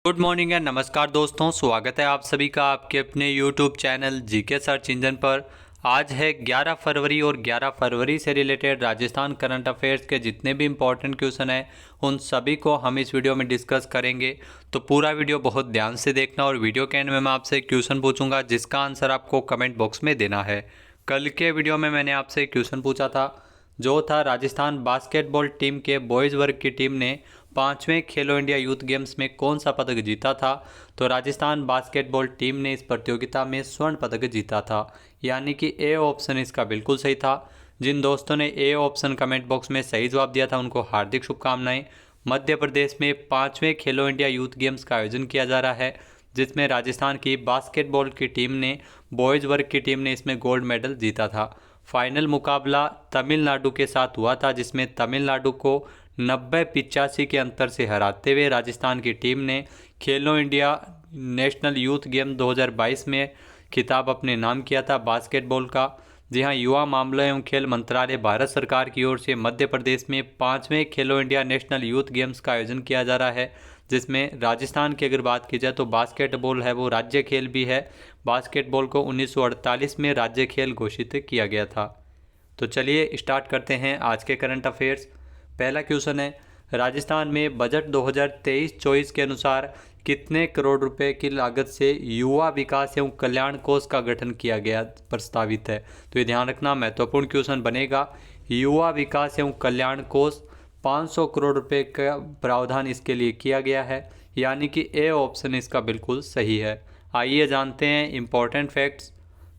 Good morning and नमस्कार दोस्तों, स्वागत है आप सभी का आपके अपने YouTube channel GK search engine पर। आज है 11 फरवरी और 11 फरवरी से रिलेटेड राजस्थान करंट अफेयर्स के जितने भी इम्पोर्टेंट क्वेश्चन हैं उन सभी को हम इस वीडियो में डिस्कस करेंगे। तो पूरा वीडियो बहुत ध्यान से देखना और वीडियो के एंड में मैं आपसे एक क्वेश्चन पूछूंगा जिसका आंसर आपको कमेंट बॉक्स में देना है। कल के वीडियो में मैंने आपसे एक क्वेश्चन पूछा था जो था राजस्थान बास्केटबॉल टीम के बॉयज़ वर्ग की टीम ने 5वें खेलो इंडिया यूथ गेम्स में कौन सा पदक जीता था। तो राजस्थान बास्केटबॉल टीम ने इस प्रतियोगिता में स्वर्ण पदक जीता था, यानी कि ए ऑप्शन इसका बिल्कुल सही था। जिन दोस्तों ने ए ऑप्शन कमेंट बॉक्स में सही जवाब दिया था उनको हार्दिक शुभकामनाएं। मध्य प्रदेश में 5वें खेलो इंडिया यूथ गेम्स का आयोजन किया जा रहा है जिसमें राजस्थान की बास्केटबॉल की टीम ने बॉयज़ वर्ग की टीम ने इसमें गोल्ड मेडल जीता था। फाइनल मुकाबला तमिलनाडु के साथ हुआ था जिसमें तमिलनाडु को 90-85 के अंतर से हराते हुए राजस्थान की टीम ने खेलो इंडिया नेशनल यूथ गेम 2022 में खिताब अपने नाम किया था बास्केटबॉल का। जी हाँ, युवा मामलों एवं खेल मंत्रालय भारत सरकार की ओर से मध्य प्रदेश में 5वें खेलो इंडिया नेशनल यूथ गेम्स का आयोजन किया जा रहा है जिसमें राजस्थान की अगर बात की जाए तो बास्केटबॉल है वो राज्य खेल भी है। बास्केटबॉल को 1948 में राज्य खेल घोषित किया गया था। तो चलिए स्टार्ट करते हैं आज के करंट अफेयर्स। पहला क्वेश्चन है, राजस्थान में बजट 2023-24 के अनुसार कितने करोड़ रुपए की लागत से युवा विकास एवं कल्याण कोष का गठन किया गया प्रस्तावित है। तो ये ध्यान रखना, महत्वपूर्ण क्वेश्चन बनेगा। युवा विकास एवं कल्याण कोष 500 करोड़ रुपए का प्रावधान इसके लिए किया गया है, यानी कि ए ऑप्शन इसका बिल्कुल सही है। आइए जानते हैं इम्पोर्टेंट फैक्ट्स।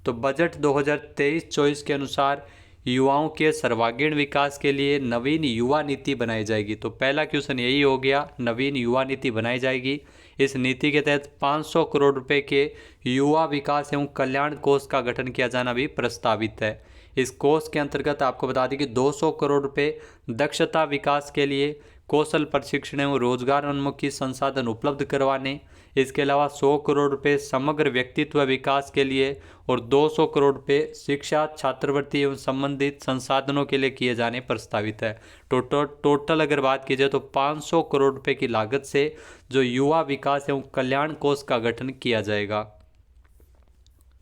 तो बजट 2023-24 के अनुसार युवाओं के सर्वांगीण विकास के लिए नवीन युवा नीति बनाई जाएगी। तो पहला क्वेश्चन यही हो गया, नवीन युवा नीति बनाई जाएगी। इस नीति के तहत 500 करोड़ रुपए के युवा विकास एवं कल्याण कोष का गठन किया जाना भी प्रस्तावित है। इस कोष के अंतर्गत आपको बता दें कि 200 करोड़ रुपए दक्षता विकास के लिए, कौशल प्रशिक्षण एवं रोजगार उन्मुखी संसाधन उपलब्ध करवाने, इसके अलावा 100 करोड़ रुपए समग्र व्यक्तित्व विकास के लिए और 200 करोड़ रुपए शिक्षा, छात्रवृत्ति एवं संबंधित संसाधनों के लिए किए जाने प्रस्तावित है। टोटल अगर बात की जाए तो 500 करोड़ रुपए की लागत से जो युवा विकास एवं कल्याण कोष का गठन किया जाएगा।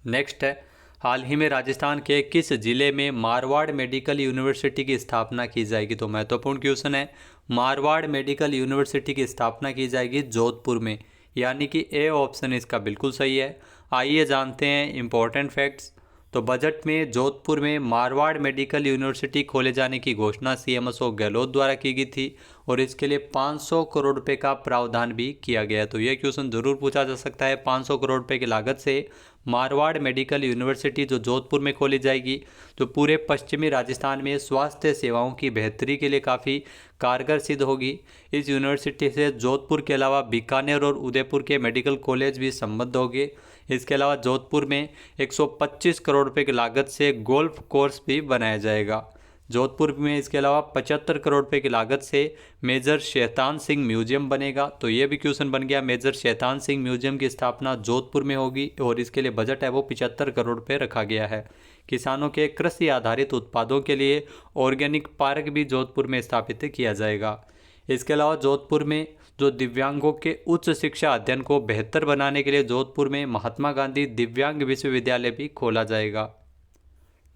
नेक्स्ट है, हाल ही में राजस्थान के किस जिले में मारवाड़ मेडिकल यूनिवर्सिटी की स्थापना की जाएगी। तो महत्वपूर्ण क्वेश्चन है, मारवाड़ मेडिकल यूनिवर्सिटी की स्थापना की जाएगी जोधपुर में, यानी कि ए ऑप्शन इसका बिल्कुल सही है। आइए जानते हैं इम्पोर्टेंट फैक्ट्स। तो बजट में जोधपुर में मारवाड़ मेडिकल यूनिवर्सिटी खोले जाने की घोषणा सीएम अशोक गहलोत द्वारा की गई थी और इसके लिए 500 करोड़ रुपए का प्रावधान भी किया गया। तो यह क्वेश्चन जरूर पूछा जा सकता है, 500 करोड़ रुपए की लागत से मारवाड़ मेडिकल यूनिवर्सिटी जो जोधपुर में खोली जाएगी, जो पूरे पश्चिमी राजस्थान में स्वास्थ्य सेवाओं की बेहतरी के लिए काफ़ी कारगर सिद्ध होगी। इस यूनिवर्सिटी से जोधपुर के अलावा बीकानेर और उदयपुर के मेडिकल कॉलेज भी संबद्ध होंगे। इसके अलावा जोधपुर में 125 करोड़ रुपए की लागत से गोल्फ कोर्स भी बनाया जाएगा। जोधपुर में इसके अलावा 75 करोड़ रुपए की लागत से मेजर शैतान सिंह म्यूजियम बनेगा। तो ये भी क्वेश्चन बन गया, मेजर शैतान सिंह म्यूजियम की स्थापना जोधपुर में होगी और इसके लिए बजट है वो 75 करोड़ रुपए रखा गया है। किसानों के कृषि आधारित उत्पादों के लिए ऑर्गेनिक पार्क भी जोधपुर में स्थापित किया जाएगा। इसके अलावा जोधपुर में जो दिव्यांगों के उच्च शिक्षा अध्ययन को बेहतर बनाने के लिए जोधपुर में महात्मा गांधी दिव्यांग विश्वविद्यालय भी खोला जाएगा।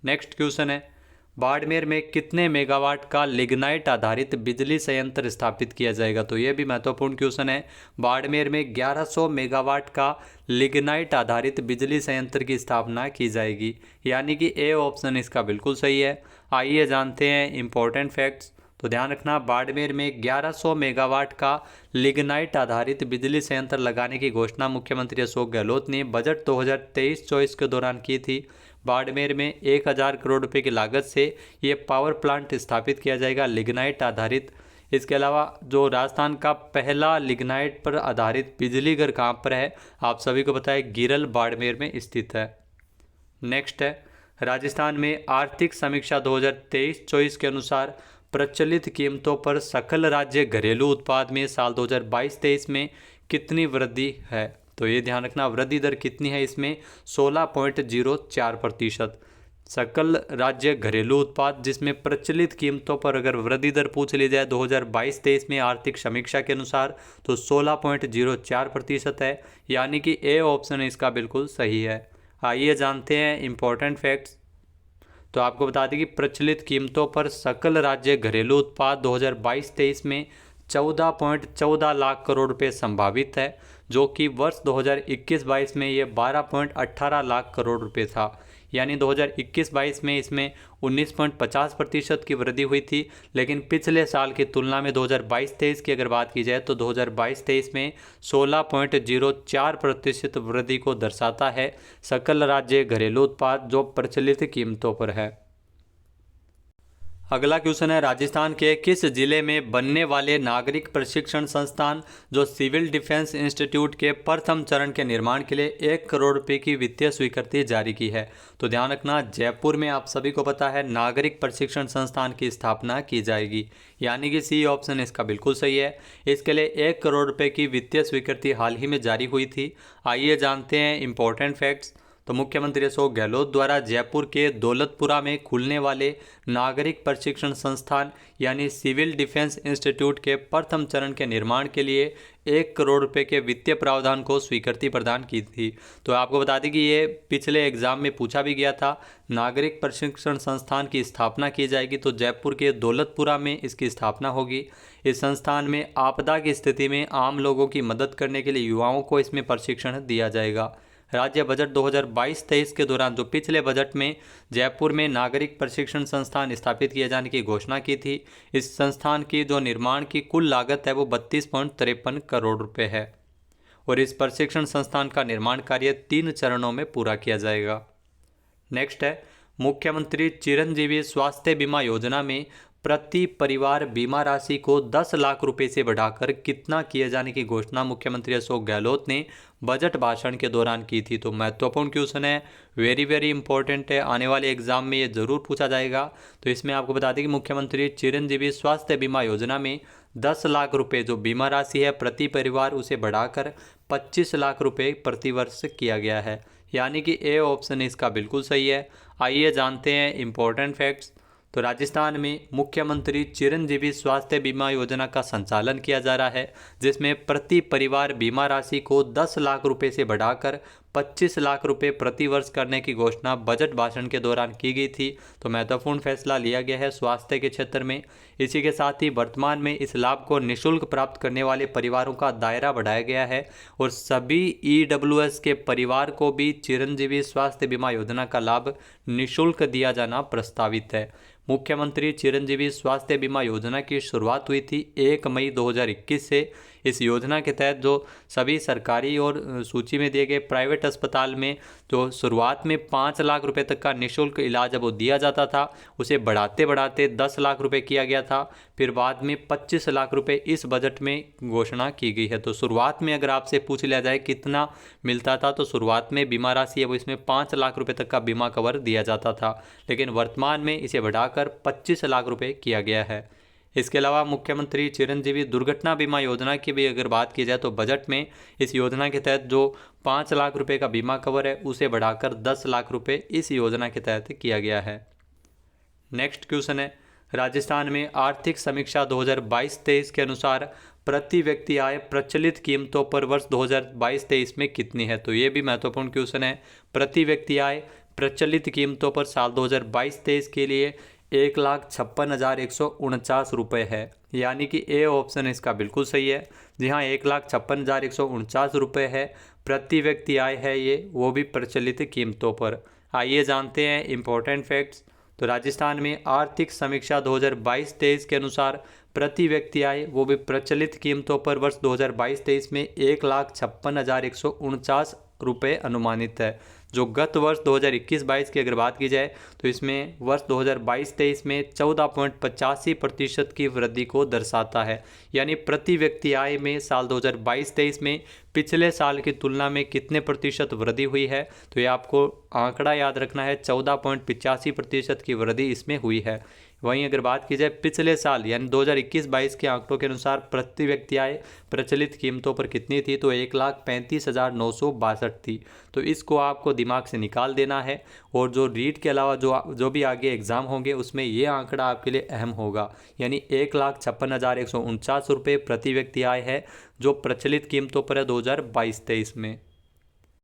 नेक्स्ट क्वेश्चन है, बाड़मेर में कितने मेगावाट का लिग्नाइट आधारित बिजली संयंत्र स्थापित किया जाएगा। तो यह भी महत्वपूर्ण क्वेश्चन है। बाड़मेर में 1100 मेगावाट का लिग्नाइट आधारित बिजली संयंत्र की स्थापना की जाएगी, यानी कि ए ऑप्शन इसका बिल्कुल सही है। आइए जानते हैं इम्पोर्टेंट फैक्ट्स। तो ध्यान रखना, बाड़मेर में 1100 मेगावाट का लिग्नाइट आधारित बिजली संयंत्र लगाने की घोषणा मुख्यमंत्री अशोक गहलोत ने बजट 2023-24 के दौरान की थी। बाड़मेर में 1000 करोड़ रुपए की लागत से ये पावर प्लांट स्थापित किया जाएगा लिग्नाइट आधारित। इसके अलावा जो राजस्थान का पहला लिग्नाइट पर आधारित बिजली घर कहाँ पर है, आप सभी को पता है, गिरल बाड़मेर में स्थित है। नेक्स्ट है, राजस्थान में आर्थिक समीक्षा 2023-24 के अनुसार प्रचलित कीमतों पर सकल राज्य घरेलू उत्पाद में साल 2022-23 में कितनी वृद्धि है। तो ये ध्यान रखना, वृद्धि दर कितनी है इसमें, 16.04%। सकल राज्य घरेलू उत्पाद, जिसमें प्रचलित कीमतों पर अगर वृद्धि दर पूछ ली जाए 2022-23 में आर्थिक समीक्षा के अनुसार तो 16.04% है, यानी कि ए ऑप्शन इसका बिल्कुल सही है। आइए जानते हैं इम्पोर्टेंट फैक्ट्स। तो आपको बता दें कि प्रचलित कीमतों पर सकल राज्य घरेलू उत्पाद 2022-23 में 14.14 लाख करोड़ रुपए संभावित है, जो कि वर्ष 2021-22 में ये 12.18 लाख करोड़ रुपए था। यानी 2021-22 में इसमें 19.50% की वृद्धि हुई थी, लेकिन पिछले साल की तुलना में 2022-23 की अगर बात की जाए तो 2022-23 में 16.04% वृद्धि को दर्शाता है सकल राज्य घरेलू उत्पाद, जो प्रचलित कीमतों पर है। अगला क्वेश्चन है, राजस्थान के किस जिले में बनने वाले नागरिक प्रशिक्षण संस्थान जो सिविल डिफेंस इंस्टीट्यूट के प्रथम चरण के निर्माण के लिए 1 करोड़ रुपए की वित्तीय स्वीकृति जारी की है? तो ध्यान रखना, जयपुर में आप सभी को पता है नागरिक प्रशिक्षण संस्थान की स्थापना की जाएगी, यानी कि सी ऑप्शन इसका बिल्कुल सही है। इसके लिए 1 करोड़ रुपए की वित्तीय स्वीकृति हाल ही में जारी हुई थी। आइए जानते हैं इंपॉर्टेंट फैक्ट्स। तो मुख्यमंत्री अशोक गहलोत द्वारा जयपुर के दौलतपुरा में खुलने वाले नागरिक प्रशिक्षण संस्थान यानी सिविल डिफेंस इंस्टीट्यूट के प्रथम चरण के निर्माण के लिए 1 करोड़ रुपए के वित्तीय प्रावधान को स्वीकृति प्रदान की थी। तो आपको बता दें कि ये पिछले एग्जाम में पूछा भी गया था। नागरिक प्रशिक्षण संस्थान की स्थापना की जाएगी तो जयपुर के दौलतपुरा में इसकी स्थापना होगी। इस संस्थान में आपदा की स्थिति में आम लोगों की मदद करने के लिए युवाओं को इसमें प्रशिक्षण दिया जाएगा। राज्य बजट 2022-23 के दौरान जो पिछले बजट में जयपुर में नागरिक प्रशिक्षण संस्थान स्थापित किए जाने की घोषणा की थी, इस संस्थान की जो निर्माण की कुल लागत है वो 32.53 करोड़ रुपए है और इस प्रशिक्षण संस्थान का निर्माण कार्य 3 चरणों में पूरा किया जाएगा। नेक्स्ट है, मुख्यमंत्री चिरंजीवी स्वास्थ्य बीमा योजना में प्रति परिवार बीमा राशि को 10 लाख रुपए से बढ़ाकर कितना किए जाने की घोषणा मुख्यमंत्री अशोक गहलोत ने बजट भाषण के दौरान की थी। तो महत्वपूर्ण क्वेश्चन है, वेरी इंपॉर्टेंट है, आने वाले एग्जाम में ये जरूर पूछा जाएगा। तो इसमें आपको बता दें कि मुख्यमंत्री चिरंजीवी स्वास्थ्य बीमा योजना में 10 लाख रुपए जो बीमा राशि है प्रति परिवार उसे बढ़ाकर 25 लाख रुपए प्रति वर्ष किया गया है, यानी कि ए ऑप्शन इसका बिल्कुल सही है। आइए जानते हैं इंपॉर्टेंट फैक्ट्स। तो राजस्थान में मुख्यमंत्री चिरंजीवी स्वास्थ्य बीमा योजना का संचालन किया जा रहा है, जिसमें प्रति परिवार बीमा राशि को 10 लाख रुपए से बढ़ाकर 25 लाख रुपए प्रति वर्ष करने की घोषणा बजट भाषण के दौरान की गई थी। तो महत्वपूर्ण फैसला लिया गया है स्वास्थ्य के क्षेत्र में। इसी के साथ ही वर्तमान में इस लाभ को निःशुल्क प्राप्त करने वाले परिवारों का दायरा बढ़ाया गया है और सभी EWS के परिवार को भी चिरंजीवी स्वास्थ्य बीमा योजना का लाभ निःशुल्क दिया जाना प्रस्तावित है। मुख्यमंत्री चिरंजीवी स्वास्थ्य बीमा योजना की शुरुआत हुई थी 1 मई 2021 से। इस योजना के तहत जो सभी सरकारी और सूची में दिए गए प्राइवेट अस्पताल में जो शुरुआत में 5 लाख रुपए तक का निःशुल्क इलाज अब वो दिया जाता था, उसे बढ़ाते बढ़ाते 10 लाख रुपए किया गया था। फिर बाद में 25 लाख रुपए इस बजट में घोषणा की गई है। तो शुरुआत में अगर आपसे पूछ लिया जाए कितना मिलता था, तो शुरुआत में बीमा राशि है वो इसमें 5 लाख रुपए तक का बीमा कवर दिया जाता था, लेकिन वर्तमान में इसे बढ़ाकर 25 लाख रुपए किया गया है। इसके अलावा मुख्यमंत्री चिरंजीवी दुर्घटना बीमा योजना की भी अगर बात की जाए तो बजट में इस योजना के तहत जो 5 लाख रुपए का बीमा कवर है उसे बढ़ाकर 10 लाख रुपए इस योजना के तहत किया गया है। नेक्स्ट क्वेश्चन है, राजस्थान में आर्थिक समीक्षा 2022-23 के अनुसार प्रति व्यक्ति आय प्रचलित कीमतों पर वर्ष 2022-23 में कितनी है? तो ये भी महत्वपूर्ण क्वेश्चन है। प्रति व्यक्ति आय प्रचलित कीमतों पर साल 2022-23 के लिए 1,56,149 रुपये है, यानी कि ए ऑप्शन इसका बिल्कुल सही है। जी हाँ, 1,56,149 रुपये है प्रति व्यक्ति आय है ये, वो भी प्रचलित कीमतों पर। आइए जानते हैं इम्पोर्टेंट फैक्ट्स। तो राजस्थान में आर्थिक समीक्षा 2022-23 के अनुसार प्रति व्यक्ति आय वो भी प्रचलित कीमतों पर वर्ष 2022-23 में 1,56,149 रुपये अनुमानित है, जो गत वर्ष 2021-22 की अगर बात की जाए तो इसमें वर्ष 2022-23 में 14.85% की वृद्धि को दर्शाता है। यानी प्रति व्यक्ति आय में साल 2022-23 में पिछले साल की तुलना में कितने प्रतिशत वृद्धि हुई है, तो ये आपको आंकड़ा याद रखना है, 14.85% की वृद्धि इसमें हुई है। वहीं अगर बात की जाए पिछले साल यानी 2021-22 के आंकड़ों के अनुसार प्रति व्यक्ति आय प्रचलित कीमतों पर कितनी थी, तो 1,35,962 थी। तो इसको आपको दिमाग से निकाल देना है और जो रीट के अलावा जो भी आगे एग्ज़ाम होंगे उसमें ये आंकड़ा आपके लिए अहम होगा, यानी 1,56,149 रुपये प्रति व्यक्ति आय है जो प्रचलित कीमतों पर है 2022-23 में।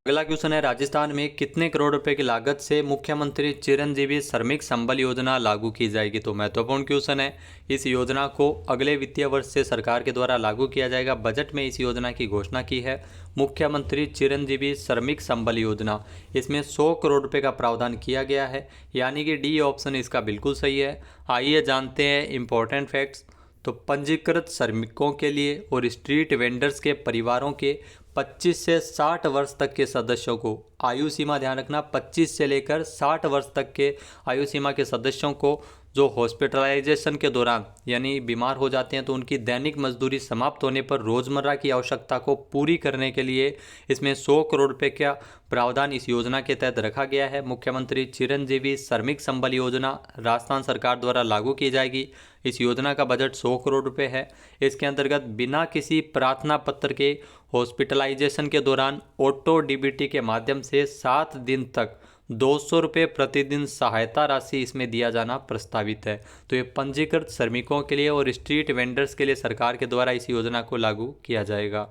अगला क्वेश्चन है, राजस्थान में कितने करोड़ रुपए की लागत से मुख्यमंत्री चिरंजीवी श्रमिक संबल योजना लागू की जाएगी। तो महत्वपूर्ण क्वेश्चन है। इस योजना को अगले वित्तीय वर्ष से सरकार के द्वारा लागू किया जाएगा। बजट में इस योजना की घोषणा की है, मुख्यमंत्री चिरंजीवी श्रमिक संबल योजना। इसमें 100 करोड़ रुपये का प्रावधान किया गया है, यानी कि डी ऑप्शन इसका बिल्कुल सही है। आइए जानते हैं इंपॉर्टेंट फैक्ट्स। तो पंजीकृत श्रमिकों के लिए और स्ट्रीट वेंडर्स के परिवारों के 25 से 60 वर्ष तक के सदस्यों को, आयु सीमा ध्यान रखना 25 से लेकर 60 वर्ष तक के आयु सीमा के सदस्यों को जो हॉस्पिटलाइजेशन के दौरान यानी बीमार हो जाते हैं तो उनकी दैनिक मजदूरी समाप्त होने पर रोज़मर्रा की आवश्यकता को पूरी करने के लिए इसमें 100 करोड़ रुपए का प्रावधान इस योजना के तहत रखा गया है। मुख्यमंत्री चिरंजीवी श्रमिक संबल योजना राजस्थान सरकार द्वारा लागू की जाएगी। इस योजना का बजट 100 करोड़ रुपए है। इसके अंतर्गत बिना किसी प्रार्थना पत्र के हॉस्पिटलाइजेशन के दौरान ऑटो डीबीटी के माध्यम से 7 दिन तक 200 रुपये प्रतिदिन सहायता राशि इसमें दिया जाना प्रस्तावित है। तो ये पंजीकृत श्रमिकों के लिए और स्ट्रीट वेंडर्स के लिए सरकार के द्वारा इस योजना को लागू किया जाएगा।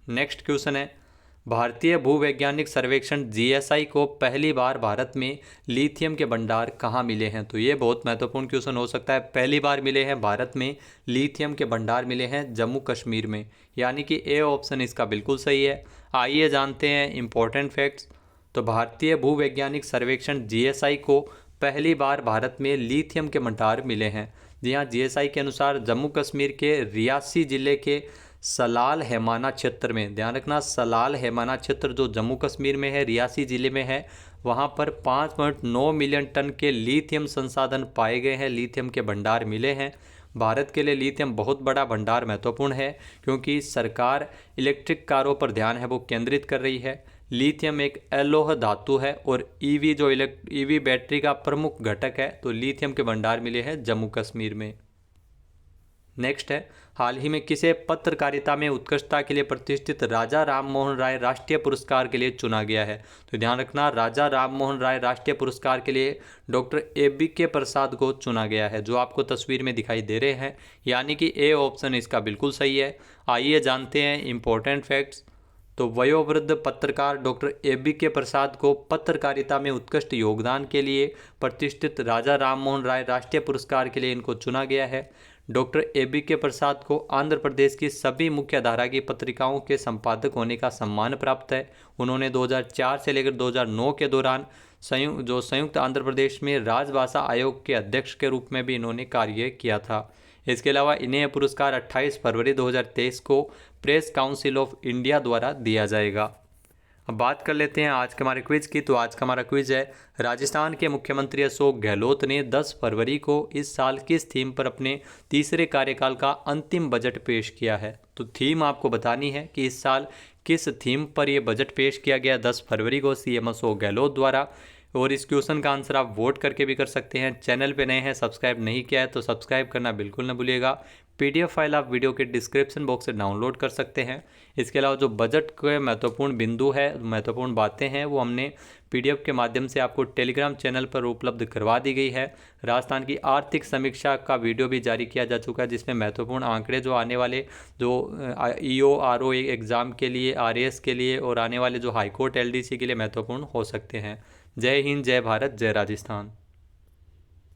नेक्स्ट क्वेश्चन है, भारतीय भूवैज्ञानिक सर्वेक्षण जीएसआई को पहली बार भारत में लिथियम के भंडार कहाँ मिले हैं। तो ये बहुत महत्वपूर्ण क्वेश्चन हो सकता है। पहली बार मिले हैं भारत में लिथियम के भंडार मिले हैं जम्मू कश्मीर में, यानी कि ए ऑप्शन इसका बिल्कुल सही है। आइए जानते हैं इंपॉर्टेंट फैक्ट्स। तो भारतीय भूवैज्ञानिक सर्वेक्षण जीएसआई को पहली बार भारत में लिथियम के भंडार मिले हैं। जी हाँ, जीएसआई के अनुसार जम्मू कश्मीर के रियासी जिले के सलाल हैमाना क्षेत्र में, ध्यान रखना सलाल हैमाना क्षेत्र जो जम्मू कश्मीर में है, रियासी जिले में है, वहाँ पर 5.9 मिलियन टन के लिथियम संसाधन पाए गए हैं, लिथियम के भंडार मिले हैं। भारत के लिए लिथियम बहुत बड़ा भंडार महत्वपूर्ण है क्योंकि सरकार इलेक्ट्रिक कारों पर ध्यान है वो केंद्रित कर रही है। लिथियम एक अलोह धातु है और ईवी बैटरी का प्रमुख घटक है। तो लिथियम के भंडार मिले हैं जम्मू कश्मीर में। नेक्स्ट है, हाल ही में किसे पत्रकारिता में उत्कृष्टता के लिए प्रतिष्ठित राजा राम मोहन राय राष्ट्रीय पुरस्कार के लिए चुना गया है। तो ध्यान रखना राजा राम मोहन राय राष्ट्रीय पुरस्कार के लिए डॉक्टर ABK प्रसाद को चुना गया है, जो आपको तस्वीर में दिखाई दे रहे हैं, यानी कि ए ऑप्शन इसका बिल्कुल सही है। आइए जानते हैं इंपॉर्टेंट फैक्ट्स। तो वयोवृद्ध पत्रकार डॉक्टर ABK प्रसाद को पत्रकारिता में उत्कृष्ट योगदान के लिए प्रतिष्ठित राजा राम मोहन राय राष्ट्रीय पुरस्कार के लिए इनको चुना गया है। डॉक्टर ABK प्रसाद को आंध्र प्रदेश की सभी मुख्य धारा की पत्रिकाओं के संपादक होने का सम्मान प्राप्त है। उन्होंने 2004 से लेकर 2009 के दौरान संयुक्त आंध्र प्रदेश में राजभाषा आयोग के अध्यक्ष के रूप में भी इन्होंने कार्य किया था। इसके अलावा इन्हें यह पुरस्कार 28 फरवरी 2023 को प्रेस काउंसिल ऑफ इंडिया द्वारा दिया जाएगा। अब बात कर लेते हैं आज के हमारे क्विज की। तो आज का हमारा क्विज है, राजस्थान के मुख्यमंत्री अशोक गहलोत ने 10 फरवरी को इस साल किस थीम पर अपने तीसरे कार्यकाल का अंतिम बजट पेश किया है। तो थीम आपको बतानी है कि इस साल किस थीम पर यह बजट पेश किया गया 10 फरवरी को CM अशोक गहलोत द्वारा। और इस क्वेश्चन का आंसर आप वोट करके भी कर सकते हैं। चैनल पे नए हैं, सब्सक्राइब नहीं किया है तो सब्सक्राइब करना बिल्कुल न भूलिएगा। PDF फाइल आप वीडियो के डिस्क्रिप्शन बॉक्स से डाउनलोड कर सकते हैं। इसके अलावा जो बजट के महत्वपूर्ण बिंदु है, महत्वपूर्ण बातें हैं, वो हमने PDF के माध्यम से आपको टेलीग्राम चैनल पर उपलब्ध करवा दी गई है। राजस्थान की आर्थिक समीक्षा का वीडियो भी जारी किया जा चुका है, जिसमें महत्वपूर्ण आंकड़े जो आने वाले जो EO RO एग्ज़ाम के लिए, RAS के लिए और आने वाले जो हाईकोर्ट LDC के लिए महत्वपूर्ण हो सकते हैं। जय हिंद, जय भारत, जय राजस्थान।